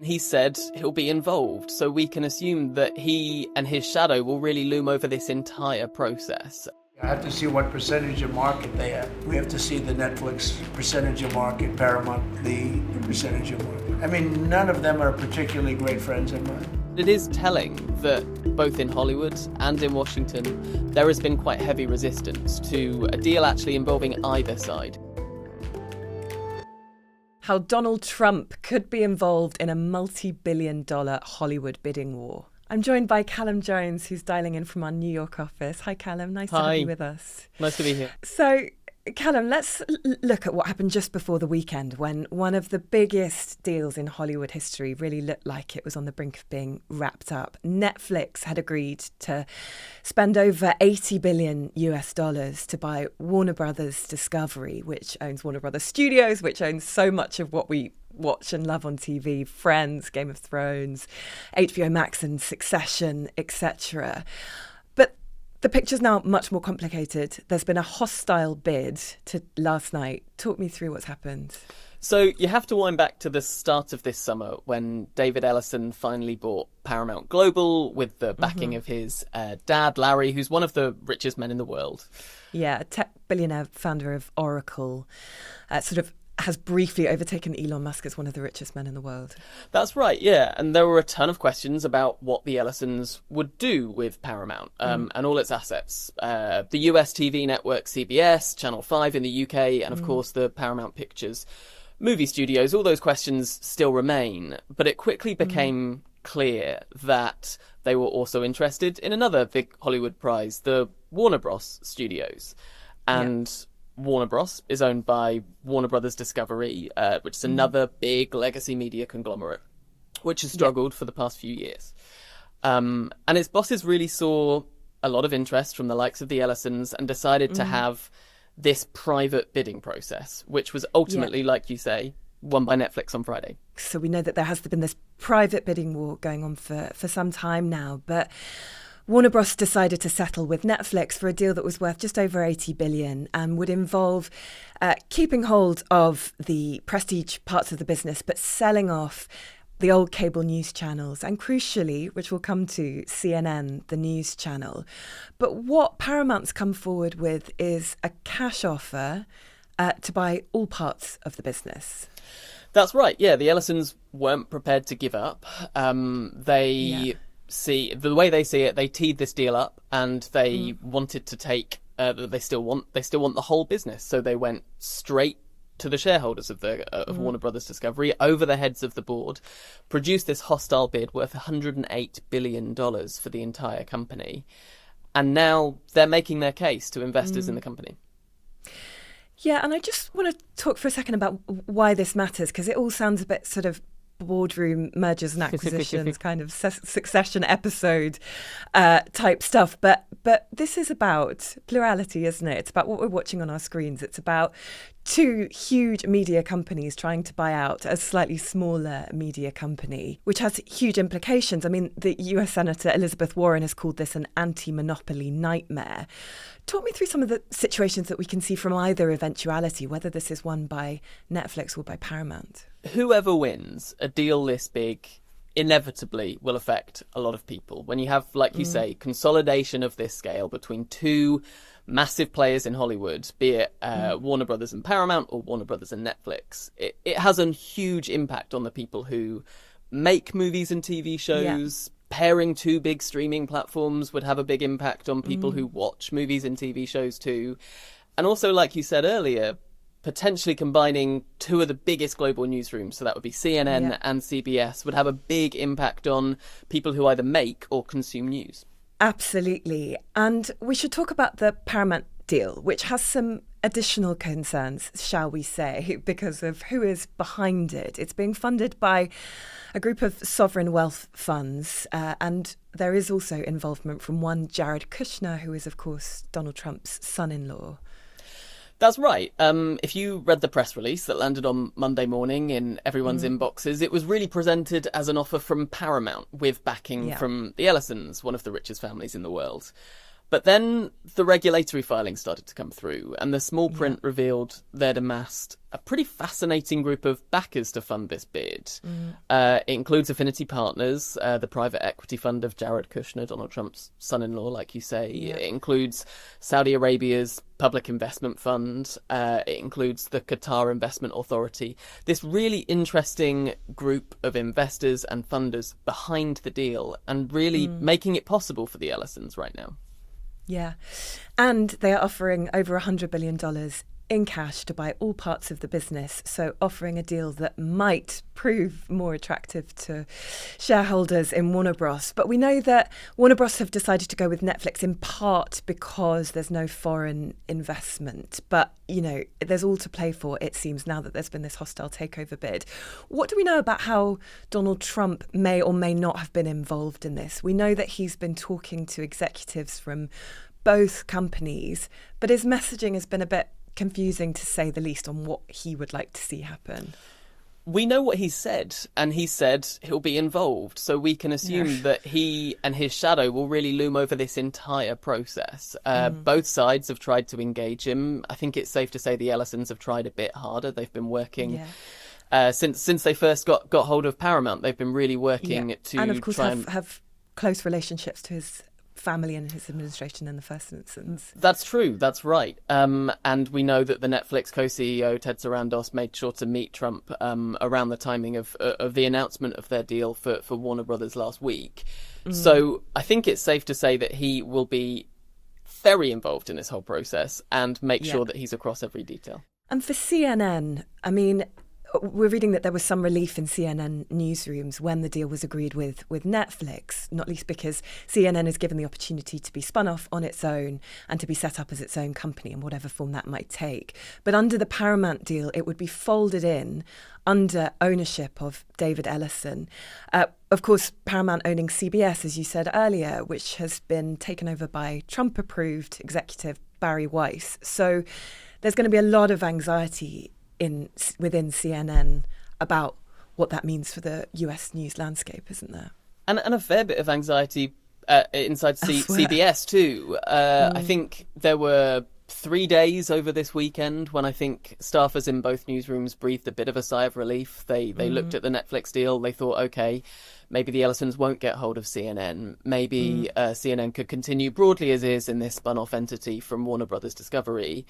He said he'll be involved, so we can assume that he and his shadow will really loom over this entire process. I have to see what percentage of market they have. We have to see the Netflix percentage of market, Paramount, the percentage of market. I mean, none of them are particularly great friends of mine. It is telling that both in Hollywood and in Washington, there has been quite heavy resistance to a deal actually involving either side. How Donald Trump could be involved in a multi-billion-dollar Hollywood bidding war. I'm joined by Callum Jones, who's dialing in from our New York office. Hi, Callum. Nice to have you with us. Nice to be here. So, Callum, let's look at what happened just before the weekend when one of the biggest deals in Hollywood history really looked like it was on the brink of being wrapped up. Netflix had agreed to spend over $80 billion to buy Warner Brothers Discovery, which owns Warner Brothers Studios, which owns so much of what we watch and love on TV, Friends, Game of Thrones, HBO Max and Succession, etc. But the picture's now much more complicated. There's been a hostile bid to last night. Talk me through what's happened. So you have to wind back to the start of this summer when David Ellison finally bought Paramount Global with the backing of his dad, Larry, who's one of the richest men in the world. Yeah, a tech billionaire, founder of Oracle, sort of has briefly overtaken Elon Musk as one of the richest men in the world. That's right, yeah. And there were a ton of questions about what the Ellisons would do with Paramount and all its assets. The US TV network CBS, Channel 5 in the UK, and of course the Paramount Pictures movie studios. All those questions still remain. But it quickly became clear that they were also interested in another big Hollywood prize, the Warner Bros. Studios. And Warner Bros. Is owned by Warner Brothers Discovery, which is another big legacy media conglomerate, which has struggled for the past few years. And its bosses really saw a lot of interest from the likes of the Ellisons and decided to have this private bidding process, which was ultimately, like you say, won by Netflix on Friday. So we know that there has been this private bidding war going on for some time now, but Warner Bros. Decided to settle with Netflix for a deal that was worth just over $80 billion and would involve keeping hold of the prestige parts of the business, but selling off the old cable news channels and, crucially, which we'll come to, CNN, the news channel. But what Paramount's come forward with is a cash offer to buy all parts of the business. That's right, yeah. The Ellisons weren't prepared to give up. See, the way they see it, they teed this deal up and they wanted to take they still want the whole business, so they went straight to the shareholders of Warner Brothers Discovery over the heads of the board, produced this hostile bid worth $108 billion for the entire company, and now they're making their case to investors in the company. Yeah, and I just want to talk for a second about why this matters, because it all sounds a bit sort of boardroom mergers and acquisitions kind of Succession episode type stuff, but this is about plurality, isn't it? It's about what we're watching on our screens. It's about two huge media companies trying to buy out a slightly smaller media company, which has huge implications. I mean, the US Senator Elizabeth Warren has called this an anti-monopoly nightmare. Talk me through some of the situations that we can see from either eventuality, whether this is won by Netflix or by Paramount. Whoever wins a deal this big inevitably will affect a lot of people. When you have, like you say, consolidation of this scale between two massive players in Hollywood, be it Warner Brothers and Paramount or Warner Brothers and Netflix, it has a huge impact on the people who make movies and TV shows. Pairing two big streaming platforms would have a big impact on people who watch movies and TV shows too. And also, like you said earlier, potentially combining two of the biggest global newsrooms, so that would be CNN and CBS, would have a big impact on people who either make or consume news. Absolutely. And we should talk about the Paramount deal, which has some additional concerns, shall we say, because of who is behind it. It's being funded by a group of sovereign wealth funds, and there is also involvement from one Jared Kushner, who is, of course, Donald Trump's son-in-law. That's right. If you read the press release that landed on Monday morning in everyone's inboxes, it was really presented as an offer from Paramount with backing from the Ellisons, one of the richest families in the world. But then the regulatory filings started to come through, and the small print revealed they'd amassed a pretty fascinating group of backers to fund this bid. It includes Affinity Partners, the private equity fund of Jared Kushner, Donald Trump's son-in-law, like you say. It includes Saudi Arabia's public investment fund. It includes the Qatar Investment Authority. This really interesting group of investors and funders behind the deal and really making it possible for the Ellisons right now. Yeah. And they are offering over $100 billion in cash to buy all parts of the business. So offering a deal that might prove more attractive to shareholders in Warner Bros. But we know that Warner Bros. Have decided to go with Netflix in part because there's no foreign investment. But, you know, there's all to play for, it seems, now that there's been this hostile takeover bid. What do we know about how Donald Trump may or may not have been involved in this? We know that he's been talking to executives from both companies, but his messaging has been a bit confusing, to say the least, on what he would like to see happen. We know what he said, and he said he'll be involved, so we can assume that he and his shadow will really loom over this entire process. Both sides have tried to engage him. I think it's safe to say the Ellisons have tried a bit harder. They've been working since they first got hold of Paramount. They've been really working to and of course try have close relationships to his family and his administration in the first instance. That's true. That's right. And we know that the Netflix co-CEO, Ted Sarandos, made sure to meet Trump around the timing of the announcement of their deal for Warner Brothers last week. So I think it's safe to say that he will be very involved in this whole process and make sure that he's across every detail. And for CNN, I mean, we're reading that there was some relief in CNN newsrooms when the deal was agreed with Netflix, not least because CNN is given the opportunity to be spun off on its own and to be set up as its own company in whatever form that might take. But under the Paramount deal, it would be folded in under ownership of David Ellison. Of course, Paramount owning CBS, as you said earlier, which has been taken over by Trump-approved executive Barry Weiss. So there's going to be a lot of anxiety within CNN about what that means for the US news landscape, isn't there? And a fair bit of anxiety inside CBS too. I think there were 3 days over this weekend when I think staffers in both newsrooms breathed a bit of a sigh of relief. They looked at the Netflix deal. They thought, okay, maybe the Ellisons won't get hold of CNN. Maybe CNN could continue broadly as is in this spun-off entity from Warner Brothers Discovery.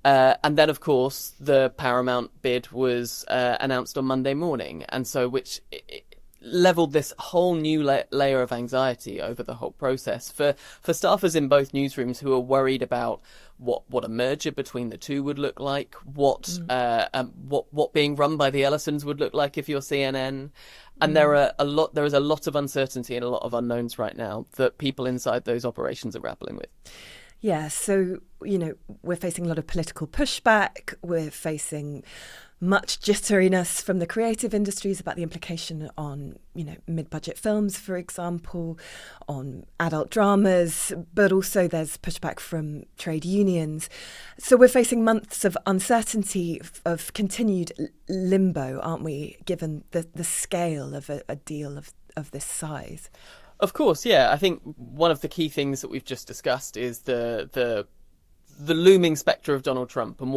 And then, of course, the Paramount bid was announced on Monday morning, and so which leveled this whole new layer of anxiety over the whole process for staffers in both newsrooms who are worried about what a merger between the two would look like, what being run by the Ellisons would look like if you're CNN. And there is a lot of uncertainty and a lot of unknowns right now that people inside those operations are grappling with. Yeah, so, you know, we're facing a lot of political pushback. We're facing much jitteriness from the creative industries about the implication on, you know, mid-budget films, for example, on adult dramas, but also there's pushback from trade unions. So we're facing months of uncertainty, of continued limbo, aren't we, given the scale of a deal of this size? Of course, yeah. I think one of the key things that we've just discussed is the looming spectre of Donald Trump and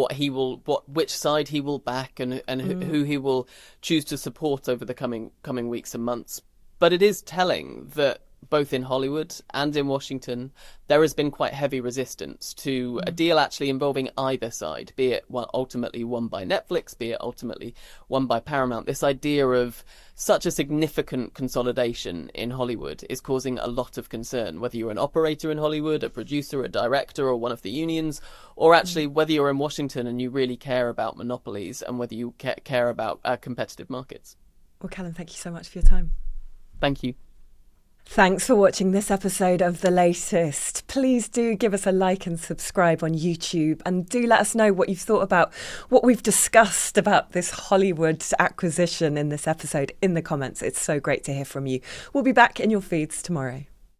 which side he will back and who he will choose to support over the coming weeks and months. But it is telling that both in Hollywood and in Washington, there has been quite heavy resistance to a deal actually involving either side, be it ultimately won by Netflix, be it ultimately won by Paramount. This idea of such a significant consolidation in Hollywood is causing a lot of concern, whether you're an operator in Hollywood, a producer, a director, or one of the unions, or actually whether you're in Washington and you really care about monopolies and whether you care about competitive markets. Well, Callum, thank you so much for your time. Thank you. Thanks for watching this episode of The Latest. Please do give us a like and subscribe on YouTube, and do let us know what you've thought about what we've discussed about this Hollywood acquisition in this episode in the comments. It's so great to hear from you. We'll be back in your feeds tomorrow.